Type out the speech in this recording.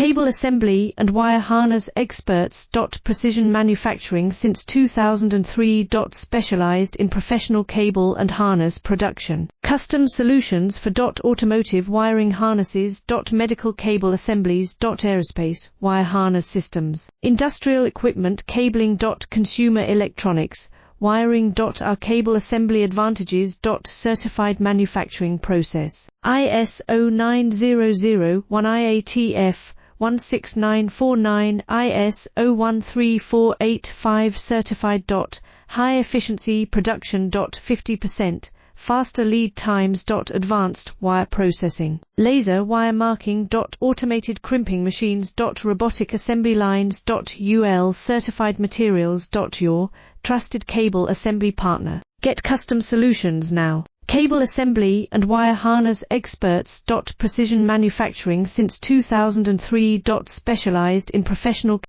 Cable assembly and wire harness experts. Precision manufacturing since 2003. Specialized in professional cable and harness production. Custom solutions for automotive wiring harnesses. Medical cable assemblies. Aerospace wire harness systems. Industrial equipment cabling. Consumer electronics wiring. Our cable assembly advantages. Certified manufacturing process. ISO 9001 IATF 16949 ISO 13485 certified. High efficiency production. 50% faster lead times. Advanced wire processing. Laser wire marking. Automated crimping machines. Robotic assembly lines. UL certified materials. Your trusted cable assembly partner. Get custom solutions now. Cable assembly and wire harness experts. Precision manufacturing since 2003. Specialized in professional